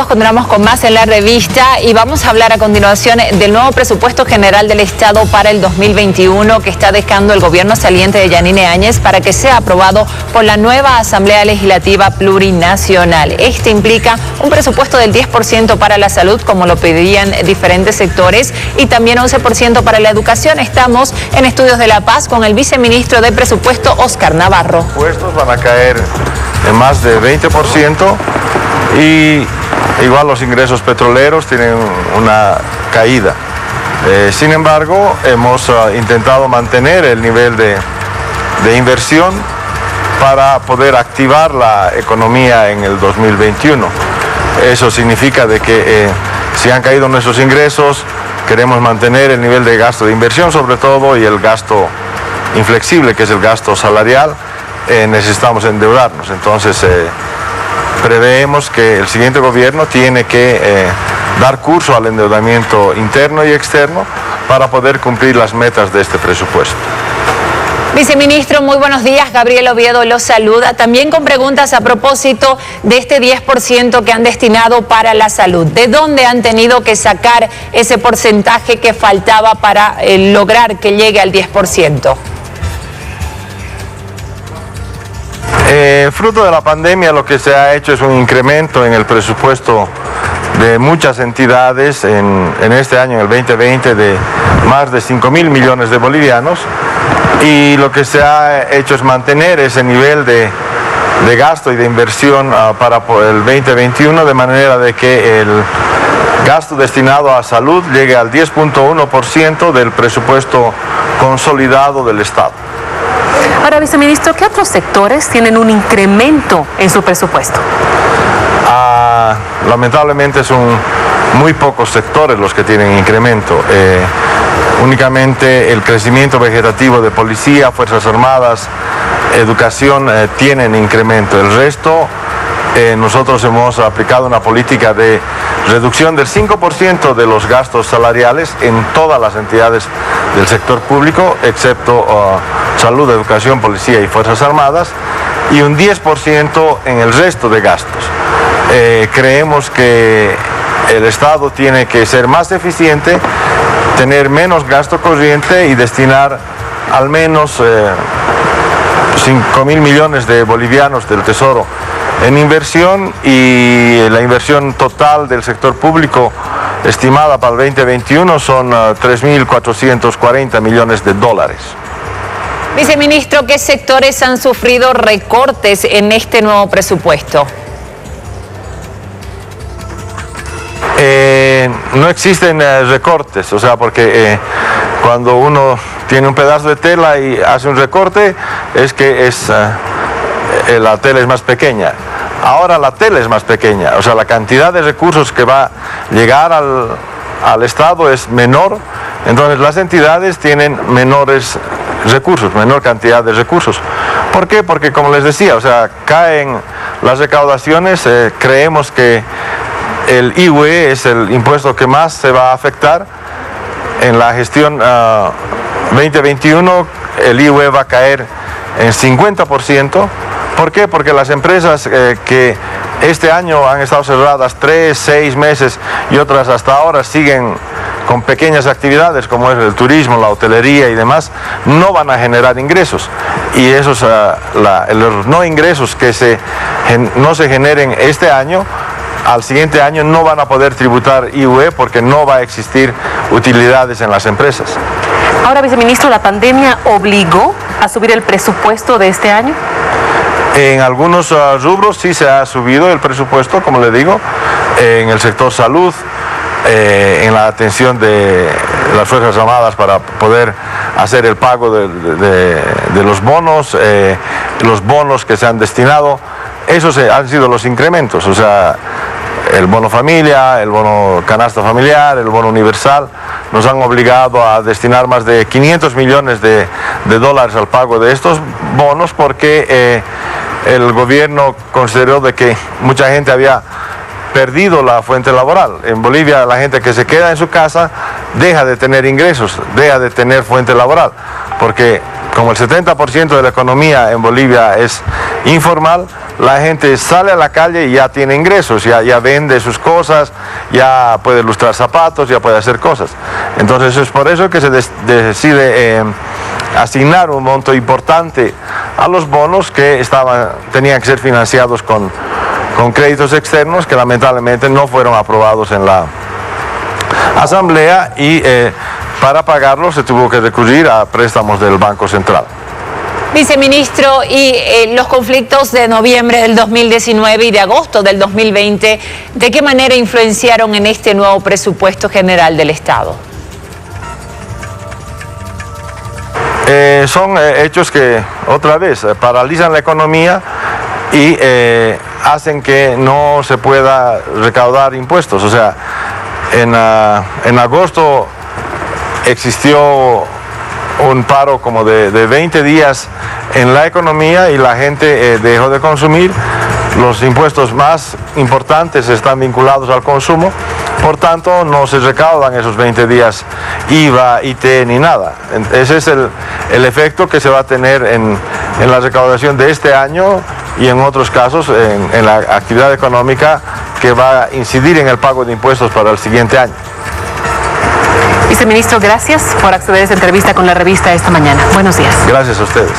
Continuamos con más en la revista y vamos a hablar a continuación del nuevo presupuesto general del Estado para el 2021 que está dejando el gobierno saliente de Yanine Áñez para que sea aprobado por la nueva Asamblea Legislativa Plurinacional. Este implica un presupuesto del 10% para la salud, como lo pedían diferentes sectores, y también 11% para la educación. Estamos en Estudios de La Paz con el viceministro de Presupuesto, Oscar Navarro. Los impuestos van a caer en más de 20% y igual los ingresos petroleros tienen una caída. Sin embargo, hemos intentado mantener el nivel de inversión para poder activar la economía en el 2021. Eso significa de que si han caído nuestros ingresos, queremos mantener el nivel de gasto de inversión sobre todo y el gasto inflexible, que es el gasto salarial. Necesitamos endeudarnos. Entonces, preveemos que el siguiente gobierno tiene que dar curso al endeudamiento interno y externo para poder cumplir las metas de este presupuesto. Viceministro, muy buenos días. Gabriel Oviedo lo saluda. También con preguntas a propósito de este 10% que han destinado para la salud. ¿De dónde han tenido que sacar ese porcentaje que faltaba para lograr que llegue al 10%? Fruto de la pandemia, lo que se ha hecho es un incremento en el presupuesto de muchas entidades en este año, en el 2020, de más de 5.000 millones de bolivianos, y lo que se ha hecho es mantener ese nivel de gasto y de inversión para el 2021, de manera de que el gasto destinado a salud llegue al 10.1% del presupuesto consolidado del Estado. Ahora, viceministro, ¿qué otros sectores tienen un incremento en su presupuesto? Lamentablemente son muy pocos sectores los que tienen incremento. Únicamente el crecimiento vegetativo de policía, Fuerzas Armadas, educación tienen incremento. El resto, nosotros hemos aplicado una política de reducción del 5% de los gastos salariales en todas las entidades del sector público, excepto salud, educación, policía y Fuerzas Armadas, y un 10% en el resto de gastos. Creemos que el Estado tiene que ser más eficiente, tener menos gasto corriente y destinar al menos 5.000 millones de bolivianos del Tesoro en inversión, y la inversión total del sector público estimada para el 2021 son 3.440 millones de dólares. Viceministro, ¿qué sectores han sufrido recortes en este nuevo presupuesto? No existen recortes, o sea, porque cuando uno tiene un pedazo de tela y hace un recorte, es que la tela es más pequeña. Ahora la tela es más pequeña, o sea, la cantidad de recursos que va a llegar al Estado es menor, entonces las entidades tienen menores recursos, menor cantidad de recursos. ¿Por qué? Porque, como les decía, o sea, caen las recaudaciones. Creemos que el IVE es el impuesto que más se va a afectar en la gestión 2021. El IVE va a caer en 50%. ¿Por qué? Porque las empresas que este año han estado cerradas 3, 6 meses y otras hasta ahora siguen con pequeñas actividades como es el turismo, la hotelería y demás, no van a generar ingresos. Y esos los no ingresos que no se generen este año, al siguiente año no van a poder tributar IVE porque no va a existir utilidades en las empresas. Ahora, viceministro, ¿la pandemia obligó a subir el presupuesto de este año? En algunos rubros sí se ha subido el presupuesto, como le digo, en el sector salud, en la atención de las Fuerzas Armadas para poder hacer el pago de los bonos que se han destinado. Esos han sido los incrementos, o sea, el bono familia, el bono canasta familiar, el bono universal, nos han obligado a destinar más de 500 millones de dólares al pago de estos bonos porque el gobierno consideró de que mucha gente había perdido la fuente laboral. En Bolivia la gente que se queda en su casa deja de tener ingresos, deja de tener fuente laboral, porque como el 70% de la economía en Bolivia es informal, la gente sale a la calle y ya tiene ingresos, ya vende sus cosas, ya puede lustrar zapatos, ya puede hacer cosas. Entonces es por eso que se decide asignar un monto importante a los bonos que tenían que ser financiados con créditos externos que lamentablemente no fueron aprobados en la Asamblea y para pagarlos se tuvo que recurrir a préstamos del Banco Central. Viceministro, y los conflictos de noviembre del 2019 y de agosto del 2020, ¿de qué manera influenciaron en este nuevo presupuesto general del Estado? Son hechos que otra vez paralizan la economía y hacen que no se pueda recaudar impuestos. O sea, en agosto existió un paro como de 20 días en la economía y la gente dejó de consumir. Los impuestos más importantes están vinculados al consumo, por tanto no se recaudan esos 20 días IVA, IT ni nada. Ese es el efecto que se va a tener en la recaudación de este año y en otros casos en la actividad económica que va a incidir en el pago de impuestos para el siguiente año. Viceministro, gracias por acceder a esta entrevista con la revista esta mañana. Buenos días. Gracias a ustedes.